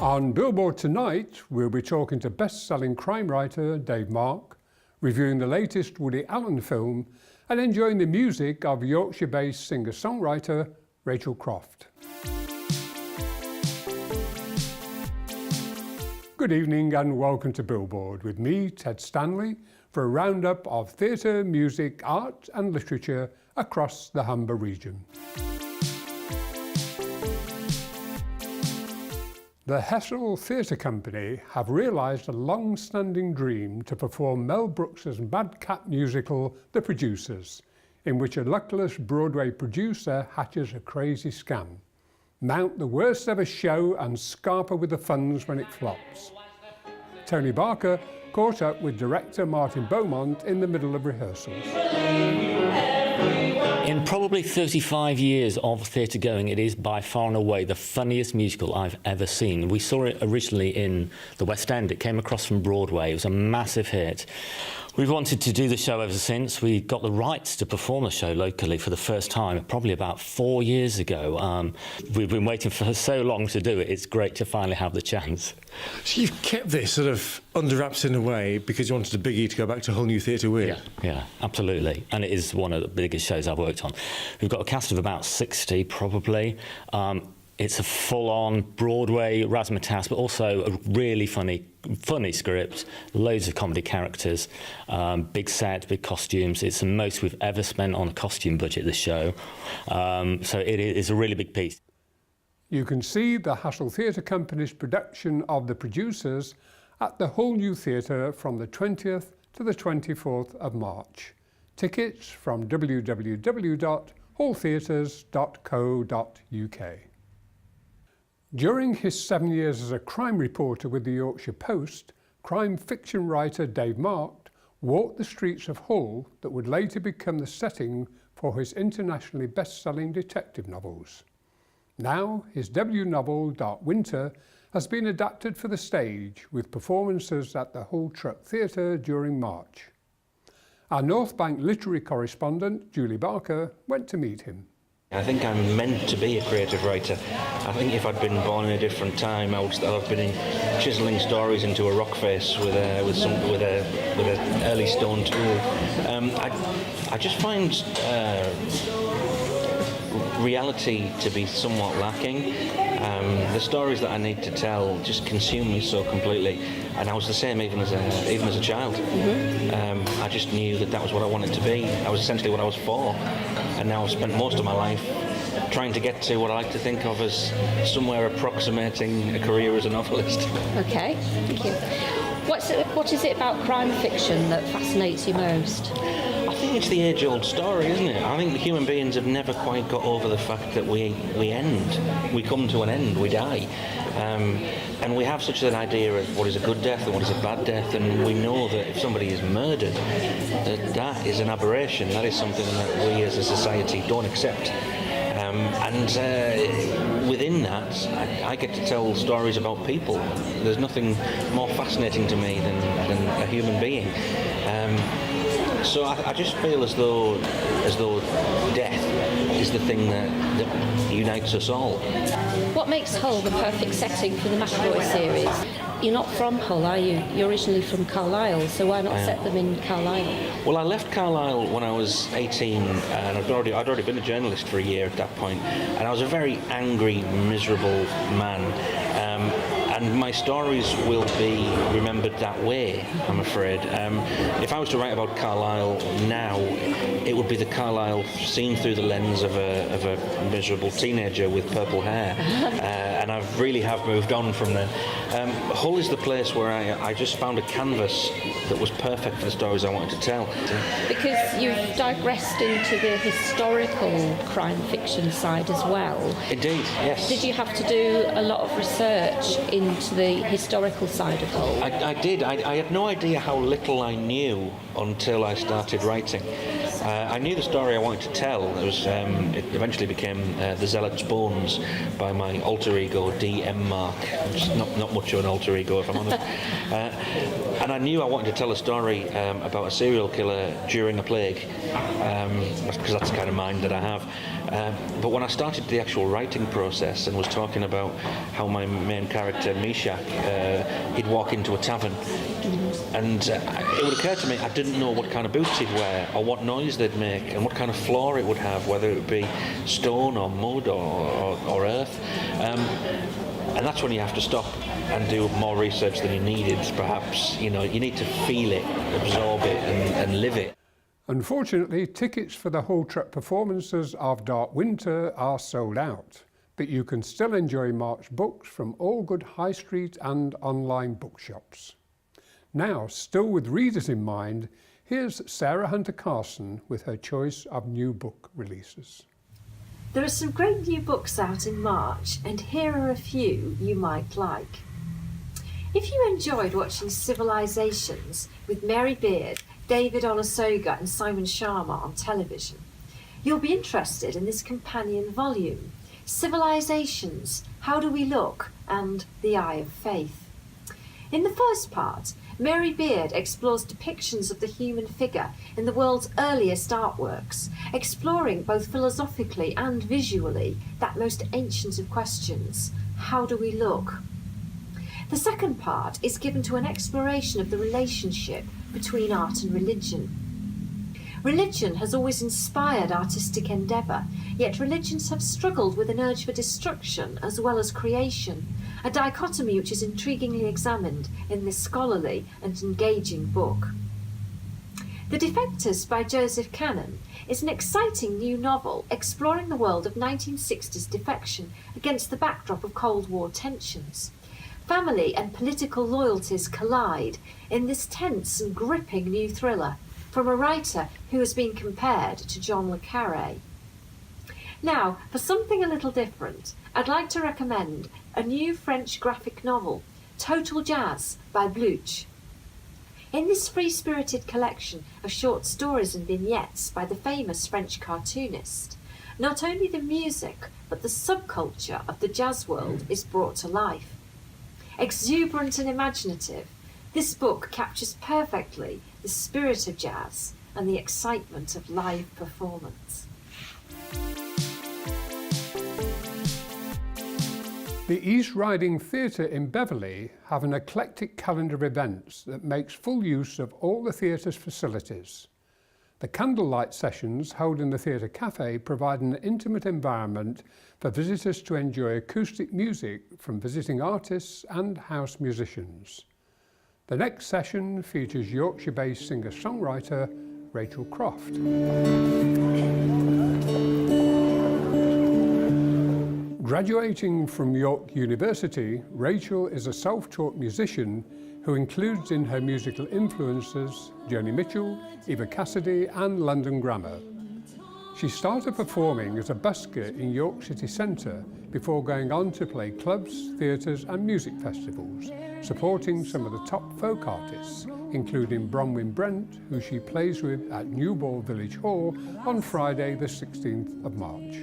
On Billboard tonight, we'll be talking to best-selling crime writer Dave Mark, reviewing the latest Woody Allen film, and enjoying the music of Yorkshire-based singer-songwriter Rachel Croft. Good evening and welcome to Billboard with me, Ted Stanley, for a roundup of theatre, music, art and literature across the Humber region. The Riverhead Theatre Company have realised a long-standing dream to perform Mel Brooks's madcap musical The Producers, in which a luckless Broadway producer hatches a crazy scam. Mount the worst ever show and scarper with the funds when it flops. Tony Barker caught up with director Martin Beaumont in the middle of rehearsals. In probably 35 years of theatre going, it is by far and away the funniest musical I've ever seen. We saw it originally in the West End. It came across from Broadway. It was a massive hit. We've wanted to do the show ever since. We got the rights to perform the show locally for the first time, probably about 4 years ago. We've been waiting for so long to do it. It's great to finally have the chance. So you've kept this sort of under wraps in a way because you wanted a biggie to go back to a whole new theatre with? Yeah, absolutely. And it is one of the biggest shows I've worked on. We've got a cast of about 60, probably. It's a full-on Broadway razzmatazz, but also a really funny script, loads of comedy characters, big set, big costumes. It's the most we've ever spent on a costume budget, this show. So it is a really big piece. You can see the Riverhead Theatre Company's production of The Producers at the Hull New Theatre from the 20th to the 24th of March. Tickets from www.hulltheatres.co.uk. During his 7 years as a crime reporter with the Yorkshire Post, crime fiction writer Dave Mark walked the streets of Hull that would later become the setting for his internationally best-selling detective novels. Now, his debut novel, Dark Winter, has been adapted for the stage with performances at the Hull Truck Theatre during March. Our North Bank literary correspondent, Julie Barker, went to meet him. I think I'm meant to be a creative writer. I think if I'd been born in a different time, I would have been chiseling stories into a rock face with an early stone tool. I just find reality to be somewhat lacking. The stories that I need to tell just consume me so completely, and I was the same even as a child. I just knew that was what I wanted to be. That was essentially what I was for, and now I've spent most of my life trying to get to what I like to think of as somewhere approximating a career as a novelist. Okay, thank you. What is it about crime fiction that fascinates you most? I think it's the age-old story, isn't it? I think the human beings have never quite got over the fact that we end. We come to an end, we die. And we have such an idea of what is a good death and what is a bad death, and we know that if somebody is murdered, that is an aberration. That is something that we as a society don't accept. And within that, I get to tell stories about people. There's nothing more fascinating to me than a human being. So I just feel as though death is the thing that unites us all. What makes Hull the perfect setting for the McAvoy series? You're not from Hull, are you? You're originally from Carlisle, so why not set them in Carlisle? Well, I left Carlisle when I was 18, and I'd already been a journalist for a year at that point, and I was a very angry, miserable man. And my stories will be remembered that way, I'm afraid. If I was to write about Carlisle now, it would be the Carlisle seen through the lens of a miserable teenager with purple hair. And I really have moved on from then. Hull is the place where I just found a canvas that was perfect for the stories I wanted to tell. Because you've digressed into the historical crime fiction side as well. Indeed, yes. Did you have to do a lot of research into the historical side of Hull? I did. I had no idea how little I knew until I started writing. I knew the story I wanted to tell. It eventually became The Zealot's Bones by my alter ego D.M. Mark. Not much of an alter ego, if I'm honest. And I knew I wanted to tell a story about a serial killer during a plague, because that's the kind of mind that I have. But when I started the actual writing process and was talking about how my main character, Misha, he'd walk into a tavern, and it would occur to me I didn't know what kind of boots he'd wear or what noise they'd make and what kind of floor it would have, whether it would be stone or mud or earth. And that's when you have to stop and do more research than you needed, perhaps. You need to feel it, absorb it and live it. Unfortunately, tickets for the Hull Truck performances of Dark Winter are sold out, but you can still enjoy Mark's books from all good high street and online bookshops. Now, still with readers in mind, here's Sarah Hunter Carson with her choice of new book releases. There are some great new books out in March, and here are a few you might like. If you enjoyed watching Civilizations with Mary Beard, David Olusoga and Simon Sharma on television, you'll be interested in this companion volume, Civilizations, How Do We Look? And The Eye of Faith. In the first part, Mary Beard explores depictions of the human figure in the world's earliest artworks, exploring both philosophically and visually that most ancient of questions, how do we look? The second part is given to an exploration of the relationship between art and religion. Religion has always inspired artistic endeavour, yet religions have struggled with an urge for destruction as well as creation, a dichotomy which is intriguingly examined in this scholarly and engaging book. The Defectors by Joseph Cannon is an exciting new novel exploring the world of 1960s defection against the backdrop of Cold War tensions. Family and political loyalties collide in this tense and gripping new thriller from a writer who has been compared to John le Carré. Now, for something a little different, I'd like to recommend a new French graphic novel, Total Jazz by Bluch. In this free-spirited collection of short stories and vignettes by the famous French cartoonist, not only the music but the subculture of the jazz world is brought to life. Exuberant and imaginative, this book captures perfectly the spirit of jazz and the excitement of live performance. The East Riding Theatre in Beverley have an eclectic calendar of events that makes full use of all the theatre's facilities. The candlelight sessions held in the theatre cafe provide an intimate environment for visitors to enjoy acoustic music from visiting artists and house musicians. The next session features Yorkshire-based singer-songwriter Rachel Croft. Graduating from York University, Rachel is a self-taught musician who includes in her musical influences Joni Mitchell, Eva Cassidy and London Grammar. She started performing as a busker in York City Centre before going on to play clubs, theatres and music festivals, supporting some of the top folk artists, including Bronwyn Brent, who she plays with at Newball Village Hall on Friday the 16th of March.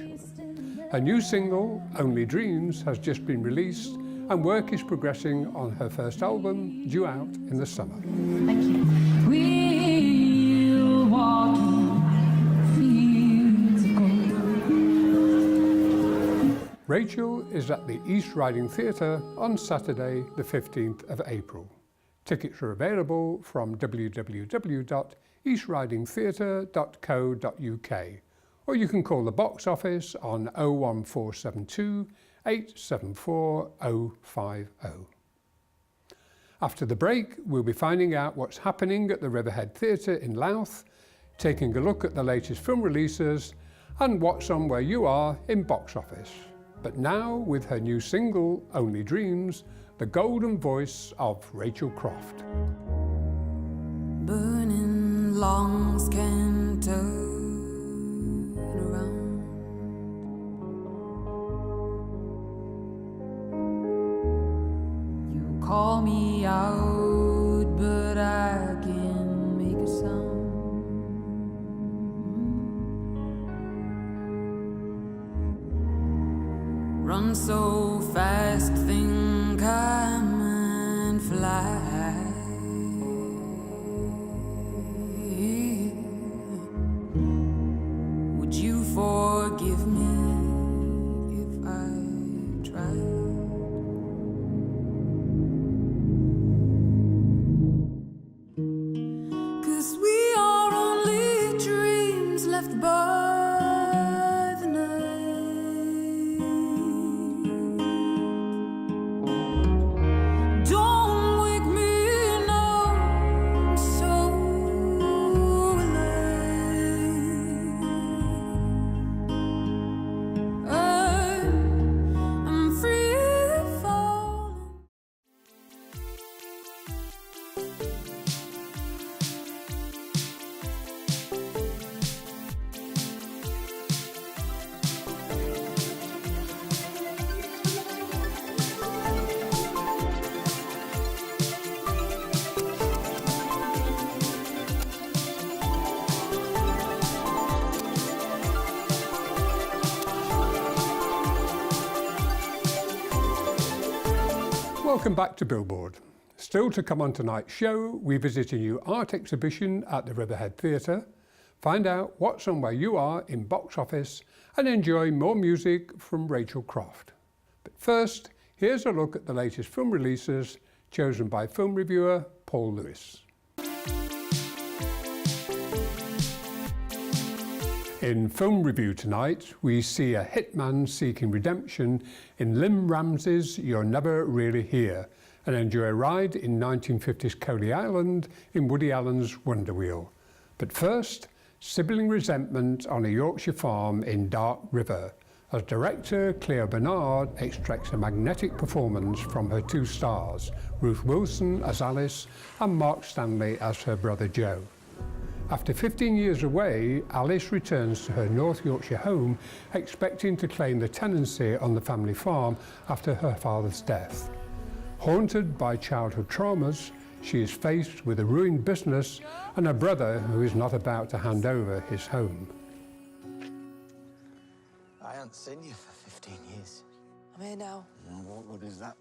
Her new single, Only Dreams, has just been released and work is progressing on her first album, due out in the summer. Thank you. We'll walk in fields of gold. Rachel is at the East Riding Theatre on Saturday the 15th of April. Tickets are available from www.eastridingtheatre.co.uk, or you can call the box office on 01472 874 050. After the break, we'll be finding out what's happening at the Riverhead Theatre in Louth, taking a look at the latest film releases and what's on where you are in box office. But now, with her new single, Only Dreams, the golden voice of Rachel Croft. Burning lungs can turn around. You call me out, but I can't make a sound. Run so fast, think I might fly. Would you forgive me Welcome back to Billboard. Still to come on tonight's show, we visit a new art exhibition at the Riverhead Theatre, find out what's on where you are in box office, and enjoy more music from Rachel Croft. But first, here's a look at the latest film releases chosen by film reviewer Paul Lewis. In film review tonight, we see a hitman seeking redemption in Lynn Ramsey's You're Never Really Here, and enjoy a ride in 1950s Coney Island in Woody Allen's Wonder Wheel. But first, sibling resentment on a Yorkshire farm in Dark River, as director Cleo Bernard extracts a magnetic performance from her two stars, Ruth Wilson as Alice and Mark Stanley as her brother Joe. After 15 years away, Alice returns to her North Yorkshire home, expecting to claim the tenancy on the family farm after her father's death. Haunted by childhood traumas, she is faced with a ruined business and a brother who is not about to hand over his home. I haven't seen you for 15 years. I'm here now. What is that?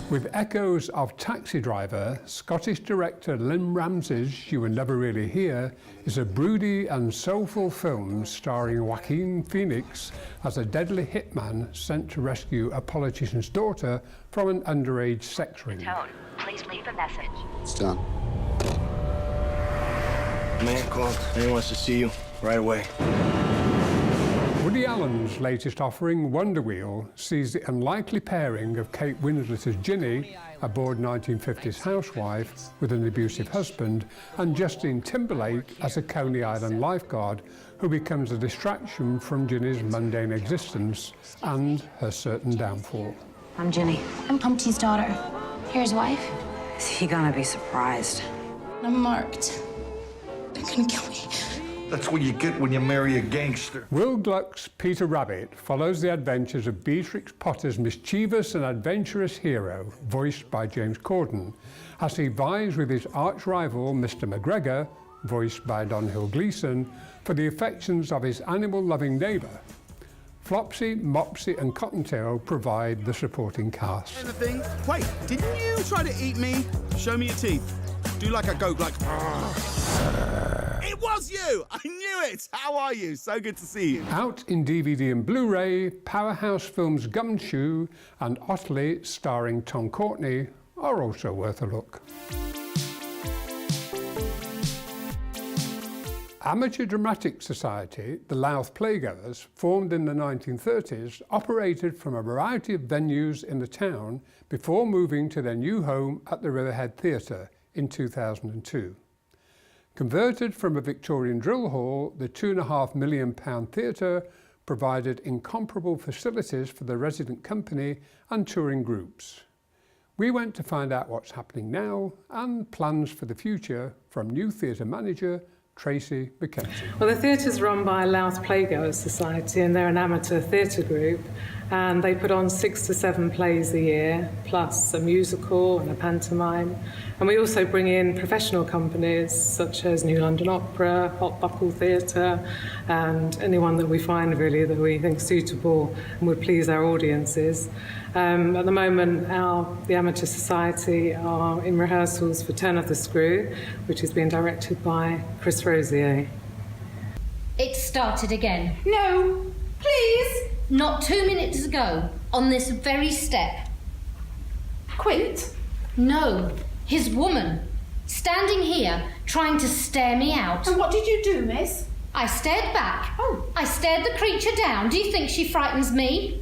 With echoes of Taxi Driver, Scottish director Lynn Ramsey's You Were Never Really Here is a broody and soulful film starring Joaquin Phoenix as a deadly hitman sent to rescue a politician's daughter from an underage sex ring. Tone, please leave a message. It's done. Man called. He wants to see you right away. Woody Allen's latest offering, Wonder Wheel, sees the unlikely pairing of Kate Winslet as Ginny, a bored 1950s housewife with an abusive husband, and Justin Timberlake as a Coney Island lifeguard who becomes a distraction from Ginny's mundane existence and her certain downfall. I'm Ginny. I'm Pumpty's daughter. Here's wife. Is he gonna be surprised? I'm marked. They're gonna kill me. That's what you get when you marry a gangster. Will Gluck's Peter Rabbit follows the adventures of Beatrix Potter's mischievous and adventurous hero, voiced by James Corden, as he vies with his arch-rival Mr. McGregor, voiced by Domhnall Gleeson, for the affections of his animal-loving neighbour. Flopsy, Mopsy and Cottontail provide the supporting cast. Anything? Wait, didn't you try to eat me? Show me your teeth. Do like a goat, like... It was you! I knew it! How are you? So good to see you. Out in DVD and Blu-ray, Powerhouse Films' Gumshoe and Otley, starring Tom Courtenay, are also worth a look. Amateur Dramatic Society, the Louth Playgoers, formed in the 1930s, operated from a variety of venues in the town before moving to their new home at the Riverhead Theatre in 2002. Converted from a Victorian drill hall, the £2.5 million theatre provided incomparable facilities for the resident company and touring groups. We went to find out what's happening now and plans for the future from new theatre manager Tracy McKenzie. Well, the theatre's run by Louth Playgoers Society, and they're an amateur theatre group, and they put on 6 to 7 plays a year, plus a musical and a pantomime. And we also bring in professional companies such as New London Opera, Hot Buckle Theatre, and anyone that we find really that we think suitable and would please our audiences. At the moment, the Amateur Society are in rehearsals for Turn of the Screw, which is being directed by Chris Rosier. It started again. No, please. Not 2 minutes ago, on this very step. Quint? No, his woman. Standing here, trying to stare me out. And what did you do, miss? I stared back. Oh. I stared the creature down. Do you think she frightens me?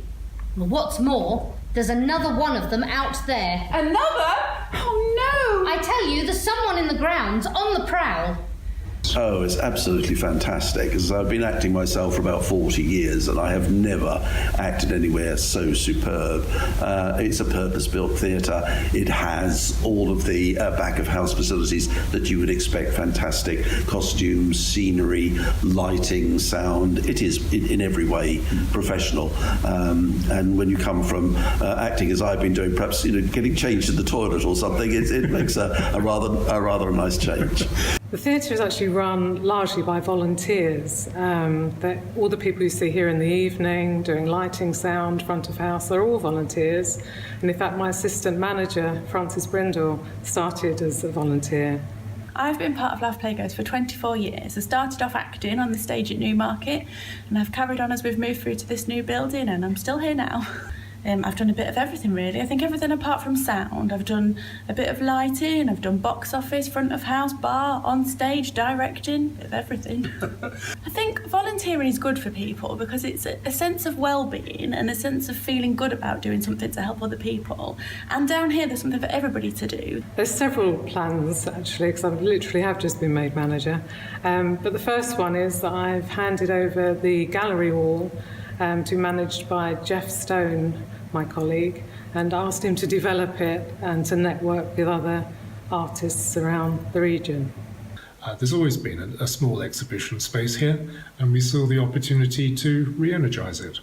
Well, what's more, there's another one of them out there. Another? Oh, no. I tell you, there's someone in the grounds on the prowl. Oh, it's absolutely fantastic, as I've been acting myself for about 40 years and I have never acted anywhere so superb. It's a purpose-built theatre. It has all of the back-of-house facilities that you would expect. Fantastic costumes, scenery, lighting, sound. It is in every way professional. And when you come from acting as I've been doing, perhaps getting changed in the toilet or something, it makes a rather nice change. The theatre is actually run largely by volunteers. All the people you see here in the evening, doing lighting, sound, front of house, they're all volunteers. And in fact, my assistant manager, Frances Brindle, started as a volunteer. I've been part of Louth Playgoers for 24 years. I started off acting on the stage at Newmarket, and I've carried on as we've moved through to this new building, and I'm still here now. I've done a bit of everything, really. I think everything apart from sound. I've done a bit of lighting, I've done box office, front of house, bar, on stage, directing, a bit of everything. I think volunteering is good for people because it's a sense of well-being and a sense of feeling good about doing something to help other people. And down here, there's something for everybody to do. There's several plans, actually, because I literally have just been made manager. But the first one is that I've handed over the gallery wall to be managed by Jeff Stone, my colleague, and asked him to develop it and to network with other artists around the region. There's always been a small exhibition space here, and we saw the opportunity to re-energise it.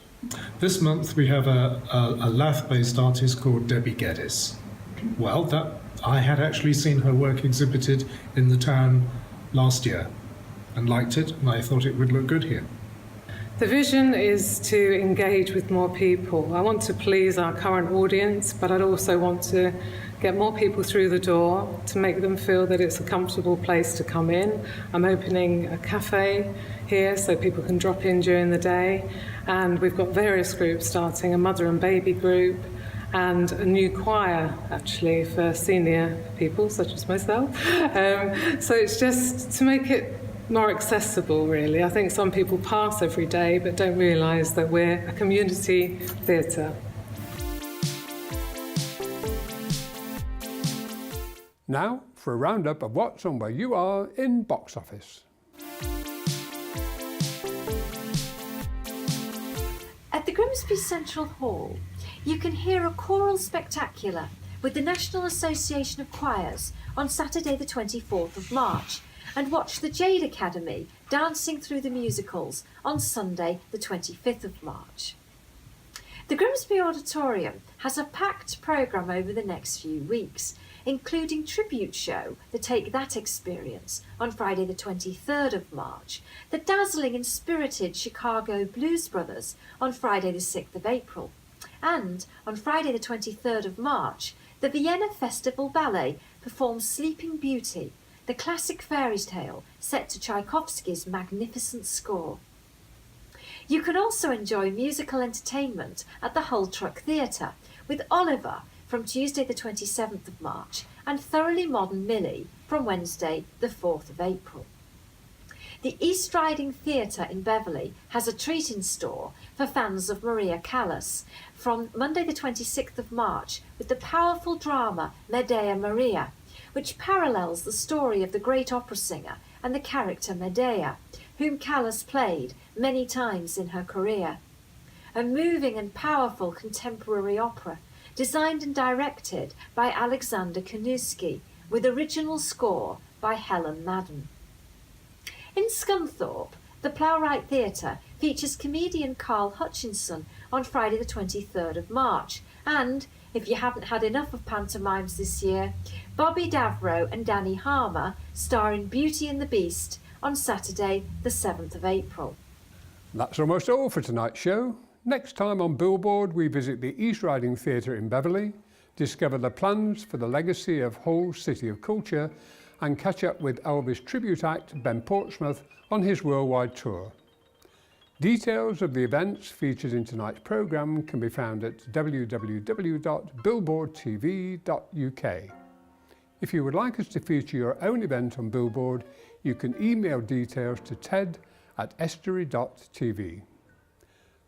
This month we have a Louth-based artist called Debbie Geddes. Well, I had actually seen her work exhibited in the town last year and liked it, and I thought it would look good here. The vision is to engage with more people. I want to please our current audience, but I'd also want to get more people through the door to make them feel that it's a comfortable place to come in. I'm opening a cafe here so people can drop in during the day, and we've got various groups starting, a mother and baby group, and a new choir, actually, for senior people, such as myself. So it's just to make it more accessible, really. I think some people pass every day but don't realise that we're a community theatre. Now for a roundup of what's on where you are in box office. At the Grimsby Central Hall, you can hear a choral spectacular with the National Association of Choirs on Saturday the 24th of March, and watch the Jade Academy dancing through the musicals on Sunday the 25th of March. The Grimsby Auditorium has a packed programme over the next few weeks, including tribute show The Take That Experience on Friday the 23rd of March, the dazzling and spirited Chicago Blues Brothers on Friday the 6th of April, and on Friday the 23rd of March, the Vienna Festival Ballet performs Sleeping Beauty, the classic fairy tale set to Tchaikovsky's magnificent score. You can also enjoy musical entertainment at the Hull Truck Theatre with Oliver from Tuesday the 27th of March and Thoroughly Modern Millie from Wednesday the 4th of April. The East Riding Theatre in Beverley has a treat in store for fans of Maria Callas from Monday the 26th of March with the powerful drama Medea Maria, which parallels the story of the great opera singer and the character Medea, whom Callas played many times in her career. A moving and powerful contemporary opera, designed and directed by Alexander Kanuski, with original score by Helen Madden. In Scunthorpe, the Plowright Theatre features comedian Carl Hutchinson on Friday the 23rd of March, and, if you haven't had enough of pantomimes this year, Bobby Davro and Danny Harmer star in Beauty and the Beast on Saturday the 7th of April. That's almost all for tonight's show. Next time on Billboard, we visit the East Riding Theatre in Beverley, discover the plans for the legacy of Hull's City of Culture, and catch up with Elvis tribute act Ben Portsmouth on his worldwide tour. Details of the events featured in tonight's programme can be found at www.billboardtv.uk. If you would like us to feature your own event on Billboard, you can email details to ted@estuary.tv.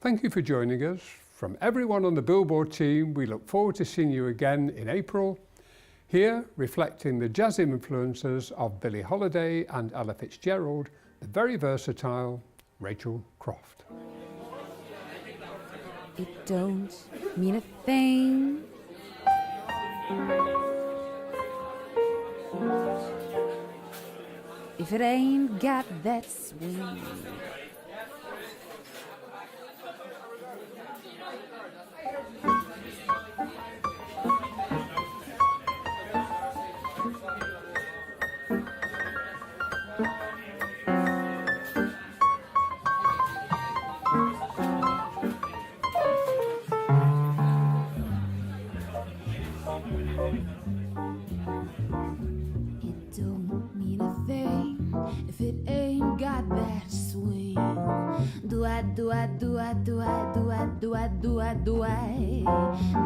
Thank you for joining us. From everyone on the Billboard team, we look forward to seeing you again in April, here reflecting the jazz influences of Billie Holiday and Ella Fitzgerald, the very versatile Rachel Croft. It don't mean a thing. If it ain't got that swing.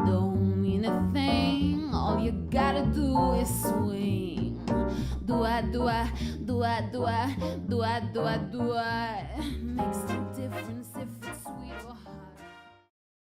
Don't mean a thing. All you gotta do is swing. Makes no difference if